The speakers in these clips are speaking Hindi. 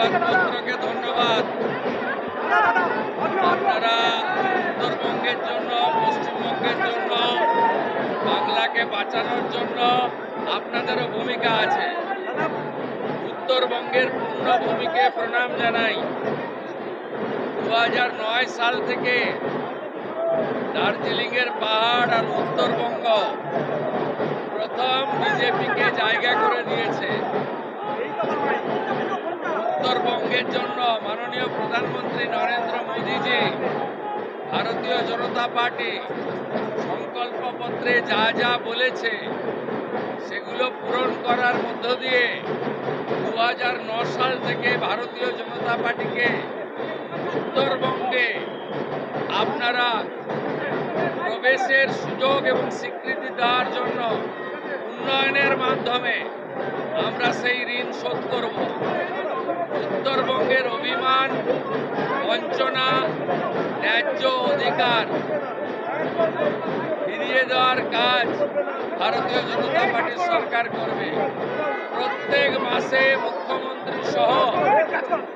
সংবাদপত্রকে ধন্যবাদ। আপনারা উত্তরবঙ্গের জন্য, পশ্চিমবঙ্গের জন্য, বাংলাকে বাঁচানোর জন্য আপনাদেরও ভূমিকা আছে। উত্তরবঙ্গের পূর্ণ ভূমিকে প্রণাম জানাই। 2009 সাল থেকে দার্জিলিংয়ের পাহাড় আর উত্তরবঙ্গ প্রথম বিজেপিকে জায়গা করে দিয়েছে। উত্তরবঙ্গের জন্য মাননীয় প্রধানমন্ত্রী নরেন্দ্র মোদীজি, ভারতীয় জনতা পার্টি সংকল্পপত্রে যা যা বলেছে সেগুলো পূরণ করার মধ্য দিয়ে 2009 সাল থেকে ভারতীয় জনতা পার্টিকে উত্তরবঙ্গে আপনারা প্রবেশের সুযোগ এবং স্বীকৃতি দেওয়ার জন্য উন্নয়নের মাধ্যমে আমরা সেই ঋণ শোধ করব। উত্তরবঙ্গের অভিমান, বঞ্চনা, ন্যায্য অধিকার ফিরিয়ে দেওয়ার কাজ ভারতীয় জনতা পার্টির সরকার করবে। প্রত্যেক মাসে মুখ্যমন্ত্রী সহ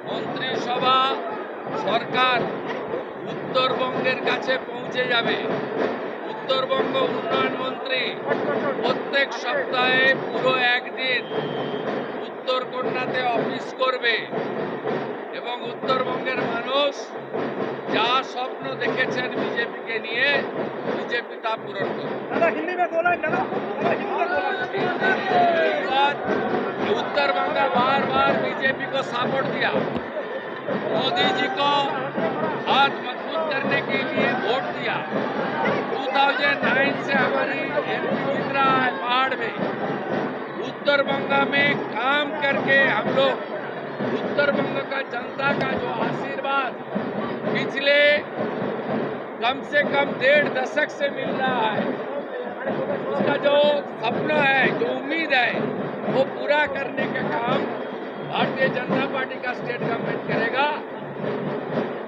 মন্ত্রিসভা, সরকার উত্তরবঙ্গের কাছে পৌঁছে যাবে। উত্তরবঙ্গ উন্নয়ন মন্ত্রী প্রত্যেক সপ্তাহে পুরো একদিন উত্তরকন্যাতে অফিস করবে এবং উত্তরবঙ্গের মানুষ যা স্বপ্ন দেখেছেন বিজেপিকে নিয়ে, বিজেপি তা पूरण করবে। उत्तर बंगा बार बार बीजेपी को सपोर्ट दिया, मोदी जी को हाथ मजबूत करने के लिए वोट दिया। 2009 से हमारी एमपी जीत रहा है पहाड़ में। उत्तर बंगा में काम करके हम लोग उत्तर बंगा का जनता का जो आशीर्वाद पिछले कम से कम 1.5 दशक से मिल रहा है, उसका जो सपना है, जो उम्मीद है, वो पूरा करने का काम भारतीय जनता पार्टी का स्टेट गवर्नमेंट करेगा।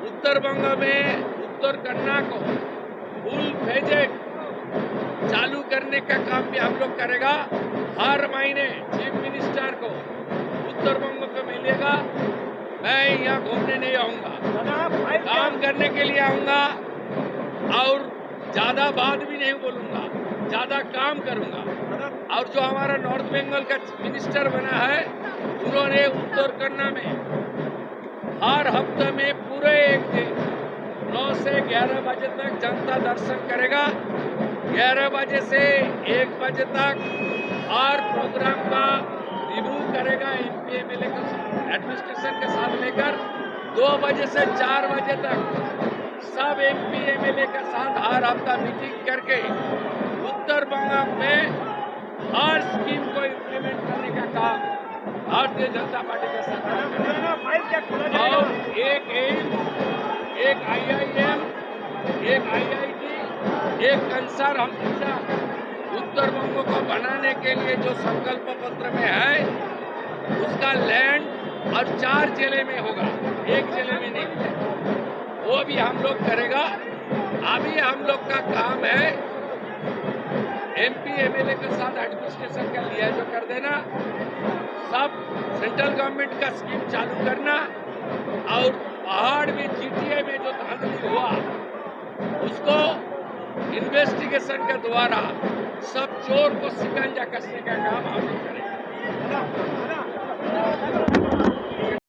उत्तर बंगा में उत्तर कन्या को फुल प्रोजेक्ट चालू करने का काम भी हम लोग करेगा। हर महीने चीफ मिनिस्टर को उत्तर बंग को मिलेगा। मैं यहाँ घूमने नहीं आऊँगा, काम करने के लिए आऊँगा और ज़्यादा बात भी नहीं बोलूँगा, ज़्यादा काम करूँगा। और जो हमारा नॉर्थ बंगाल का मिनिस्टर बना है, उन्होंने उत्तर कन्या में हर हफ्ते में पूरे एक दिन 9 से 11 बजे तक जनता दर्शन करेगा। 11 बजे से 1 बजे तक हर प्रोग्राम का रिव्यू करेगा एमपी एमएलए के एडमिनिस्ट्रेशन के साथ लेकर। 2 बजे से 4 बजे तक सब एमपी एमएलए के साथ हर हफ्ता मीटिंग करके उत्तर बंगाल में हर स्कीम को इम्प्लीमेंट करने का काम भारतीय जनता पार्टी के सरकार करेगा। और एक एम्स, एक IIM, एक IIT, एक कंसर हम उत्तर बंग को बनाने के लिए जो संकल्प पत्र में है, उसका लैंड और 4 जिले में होगा, एक जिले में नहीं। वो भी हम लोग करेगा। अभी हम लोग का काम है एमपी एमएलए के साथ एडमिनिस्ट्रेशन का लिहाजा कर देना, सब सेंट्रल गवर्नमेंट का स्कीम चालू करना और पहाड़ में GTA में जो धांधली हुआ उसको इन्वेस्टिगेशन के द्वारा सब चोर को शिकंजा कसने का काम हम लोग करेंगे।